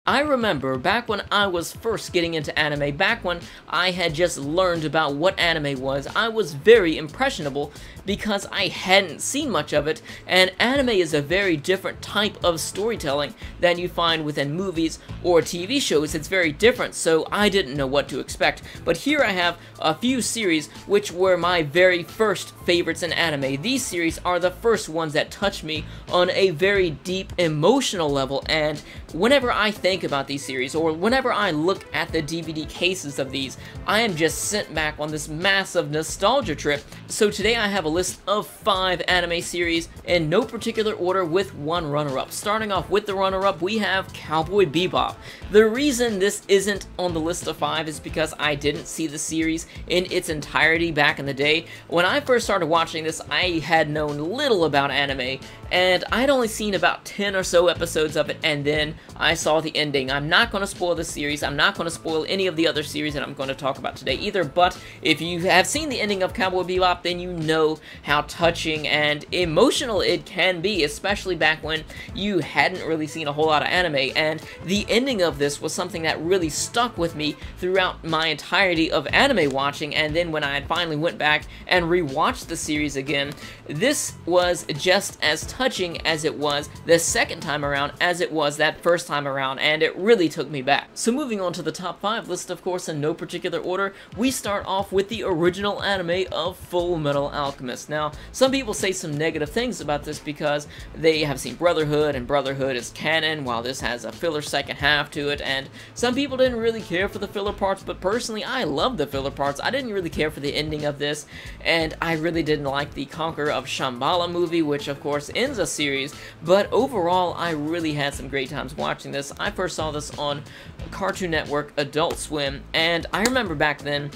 I remember back when I was first getting into anime, back when I had just learned about what anime was, I was very impressionable because I hadn't seen much of it, and anime is a very different type of storytelling than you find within movies or TV shows. It's very different, so I didn't know what to expect. But here I have a few series which were my very first favorites in anime. These series are the first ones that touched me on a very deep emotional level, and whenever I think about these series, or whenever I look at the DVD cases of these, I am just sent back on this massive nostalgia trip. So today I have a list of 5 anime series in no particular order with one runner-up. Starting off with the runner-up, we have Cowboy Bebop. The reason this isn't on the list of 5 is because I didn't see the series in its entirety back in the day. When I first started watching this, I had known little about anime, and I'd only seen about 10 or so episodes of it, and then I saw the ending. I'm not going to spoil the series, I'm not going to spoil any of the other series that I'm going to talk about today either, but if you have seen the ending of Cowboy Bebop, then you know how touching and emotional it can be, especially back when you hadn't really seen a whole lot of anime, and the ending of this was something that really stuck with me throughout my entirety of anime watching. And then when I finally went back and rewatched the series again, this was just as touching as it was the second time around as it was that first time around, and it really took me back. So moving on to the top 5 list, of course, in no particular order, we start off with the original anime of Full Metal Alchemist. Now, some people say some negative things about this because they have seen Brotherhood, and Brotherhood is canon, while this has a filler second half to it, and some people didn't really care for the filler parts, but personally, I love the filler parts. I didn't really care for the ending of this, and I really didn't like the Conqueror of Shambhala movie, which of course ends a series, but overall, I really had some great times watching this. I first saw this on Cartoon Network Adult Swim, and I remember back then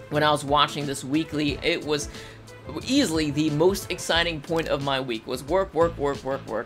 when I was watching this weekly, it was easily the most exciting point of my week was work,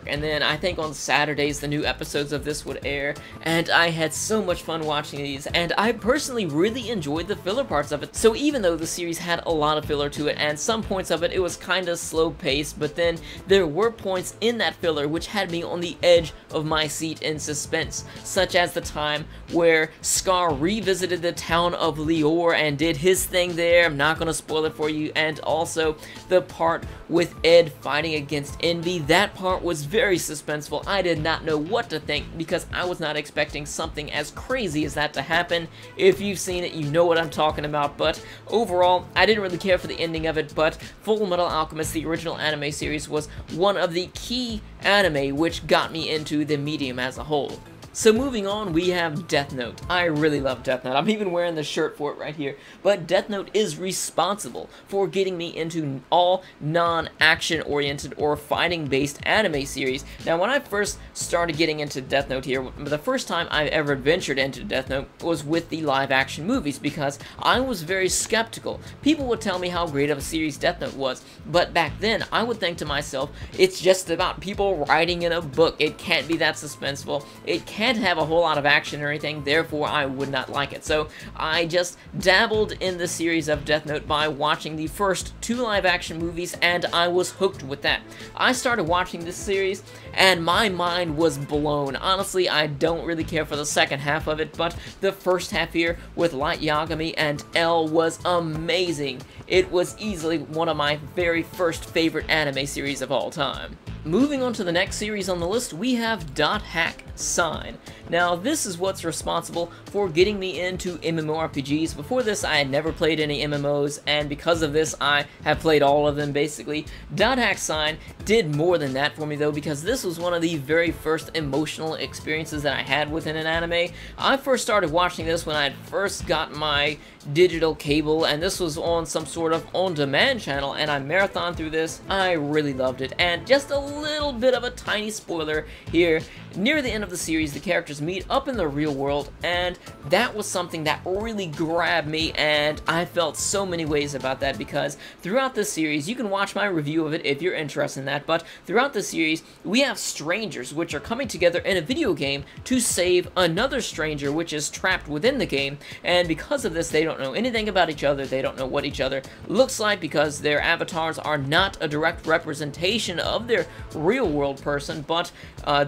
and then I think on Saturdays the new episodes of this would air, and I had so much fun watching these, and I personally really enjoyed the filler parts of it. So even though the series had a lot of filler to it, and some points of it was kind of slow paced, but then there were points in that filler which had me on the edge of my seat in suspense, such as the time where Scar revisited the town of Lior and did his thing there. I'm not going to spoil it for you, and also the part with Ed fighting against Envy. That part was very suspenseful. I did not know what to think because I was not expecting something as crazy as that to happen. If you've seen it, you know what I'm talking about, but overall, I didn't really care for the ending of it, but Full Metal Alchemist, the original anime series, was one of the key anime which got me into the medium as a whole. So moving on, we have Death Note. I really love Death Note. I'm even wearing the shirt for it right here. But Death Note is responsible for getting me into all non-action oriented or fighting-based anime series. Now, when I first started getting into Death Note here, the first time I ever ventured into Death Note was with the live-action movies because I was very skeptical. People would tell me how great of a series Death Note was, but back then I would think to myself, it's just about people writing in a book. It can't be that suspenseful. It can't have a whole lot of action or anything, therefore I would not like it. So I just dabbled in the series of Death Note by watching the first 2 live-action movies, and I was hooked with that. I started watching this series, and my mind was blown. Honestly, I don't really care for the second half of it, but the first half here with Light Yagami and L was amazing. It was easily one of my very first favorite anime series of all time. Moving on to the next series on the list, we have Dot Hack Sign. Now, this is what's responsible for getting me into MMORPGs. Before this, I had never played any MMOs, and because of this, I have played all of them, basically. Dot Hack Sign did more than that for me, though, because this was one of the very first emotional experiences that I had within an anime. I first started watching this when I had first got my digital cable, and this was on some sort of on-demand channel, and I marathoned through this. I really loved it, and just a little bit of a tiny spoiler here. Near the end of the series, the characters meet up in the real world, and that was something that really grabbed me, and I felt so many ways about that because throughout this series, you can watch my review of it if you're interested in that, but throughout the series, we have strangers which are coming together in a video game to save another stranger which is trapped within the game, and because of this, they don't know anything about each other, they don't know what each other looks like because their avatars are not a direct representation of their real world person, but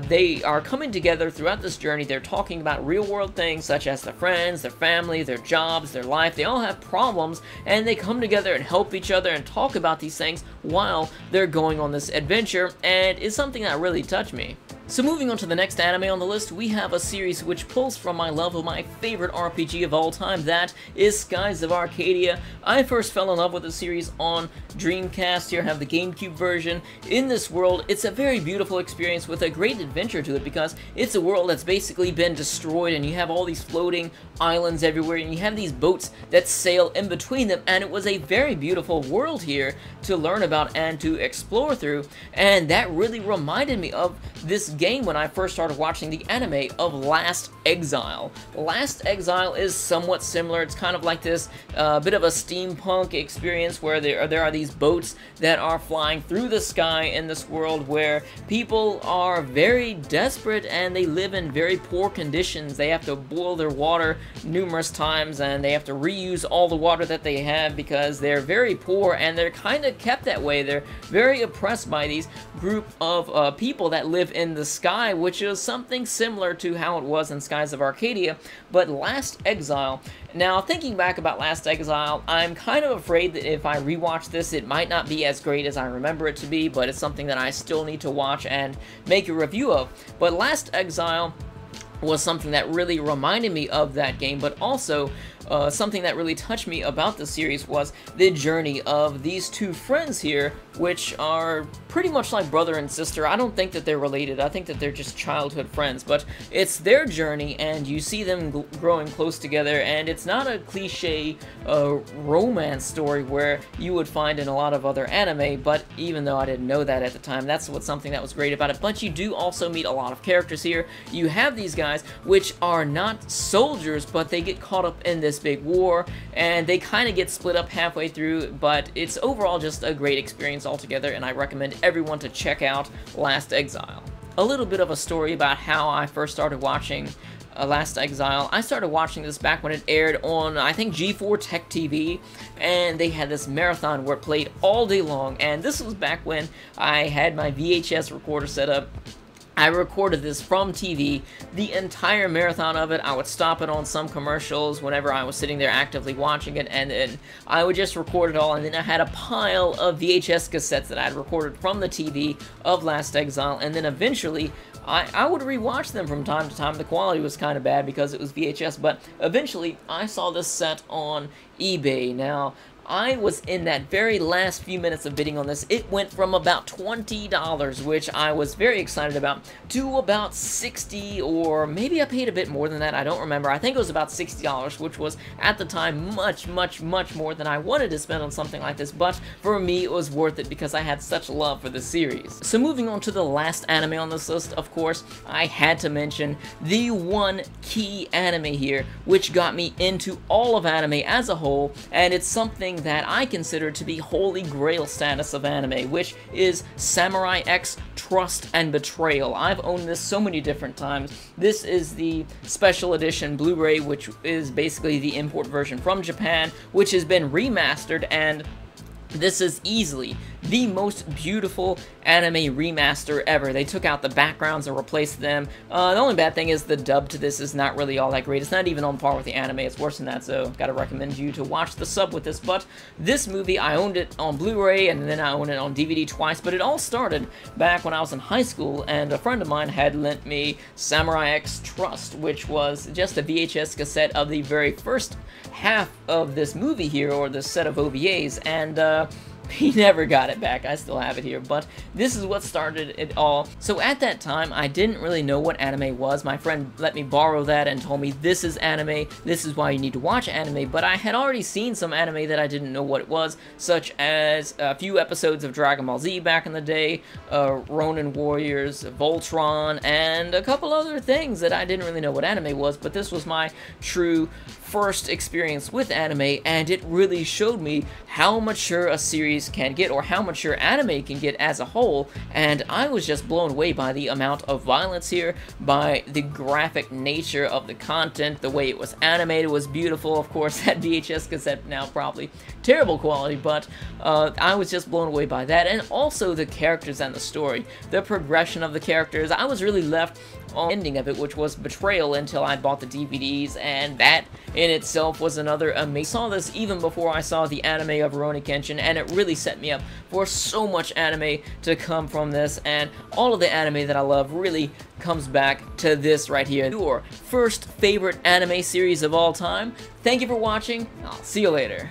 they are are coming together throughout this journey. They're talking about real-world things such as their friends, their family, their jobs, their life. They all have problems, and they come together and help each other and talk about these things while they're going on this adventure, and it's something that really touched me. So moving on to the next anime on the list, we have a series which pulls from my love of my favorite RPG of all time, that is Skies of Arcadia. I first fell in love with the series on Dreamcast. Here I have the GameCube version. In this world, it's a very beautiful experience with a great adventure to it, because it's a world that's basically been destroyed, and you have all these floating islands everywhere, and you have these boats that sail in between them, and it was a very beautiful world here to learn about and to explore through, and that really reminded me of this game when I first started watching the anime of Last Exile. Last Exile is somewhat similar. It's kind of like this bit of a steampunk experience where there are these boats that are flying through the sky in this world where people are very desperate and they live in very poor conditions. They have to boil their water numerous times, and they have to reuse all the water that they have because they're very poor, and they're kind of kept that way. They're very oppressed by these group of people that live in the sky, which is something similar to how it was in Skies of Arcadia, but Last Exile. Now, thinking back about Last Exile, I'm kind of afraid that if I rewatch this, it might not be as great as I remember it to be, but it's something that I still need to watch and make a review of. But Last Exile was something that really reminded me of that game, but also something that really touched me about the series was the journey of these two friends here, which are pretty much like brother and sister. I don't think that they're related. I think that they're just childhood friends, but it's their journey, and you see them growing close together, and it's not a cliche romance story where you would find in a lot of other anime, but even though I didn't know that at the time, that's something that was great about it. But you do also meet a lot of characters here. You have these guys, which are not soldiers, but they get caught up in this big war, and they kind of get split up halfway through, but it's overall just a great experience altogether, and I recommend everyone to check out Last Exile. A little bit of a story about how I first started watching Last Exile. I started watching this back when it aired on, I think, G4 Tech TV, and they had this marathon where it played all day long, and this was back when I had my VHS recorder set up. I recorded this from TV, the entire marathon of it. I would stop it on some commercials whenever I was sitting there actively watching it, and then I would just record it all, and then I had a pile of VHS cassettes that I had recorded from the TV of Last Exile, and then eventually I would rewatch them from time to time. The quality was kind of bad because it was VHS, but eventually I saw this set on eBay. Now, I was in that very last few minutes of bidding on this. It went from about $20, which I was very excited about, to about $60, or maybe I paid a bit more than that, I don't remember. I think it was about $60, which was, at the time, much, much, much more than I wanted to spend on something like this, but for me, it was worth it because I had such love for the series. So moving on to the last anime on this list, of course, I had to mention the one key anime here, which got me into all of anime as a whole, and it's something that I consider to be holy grail status of anime, which is Samurai X Trust and Betrayal. I've owned this so many different times. This is the special edition Blu-ray, which is basically the import version from Japan, which has been remastered, and this is easily the most beautiful anime remaster ever. They took out the backgrounds and replaced them. The only bad thing is the dub to this is not really all that great. It's not even on par with the anime. It's worse than that, so gotta recommend you to watch the sub with this. But this movie, I owned it on Blu-ray, and then I owned it on DVD twice, but it all started back when I was in high school, and a friend of mine had lent me Samurai X Trust, which was just a VHS cassette of the very first half of this movie here, or this set of OVAs, and he never got it back. I still have it here, but this is what started it all. So at that time, I didn't really know what anime was. My friend let me borrow that and told me, this is anime, this is why you need to watch anime, but I had already seen some anime that I didn't know what it was, such as a few episodes of Dragon Ball Z back in the day, Ronin Warriors, Voltron, and a couple other things that I didn't really know what anime was, but this was my true first experience with anime, and it really showed me how mature a series can get, or how mature anime can get as a whole, and I was just blown away by the amount of violence here, by the graphic nature of the content, the way it was animated was beautiful. Of course, that VHS cassette now probably terrible quality, but I was just blown away by that, and also the characters and the story, the progression of the characters. I was really left on the ending of it, which was betrayal, until I bought the DVDs, and that in itself was another amazing. I saw this even before I saw the anime of Rurouni Kenshin, and it really set me up for so much anime to come from this, and all of the anime that I love really comes back to this right here. Your first favorite anime series of all time. Thank you for watching. I'll see you later.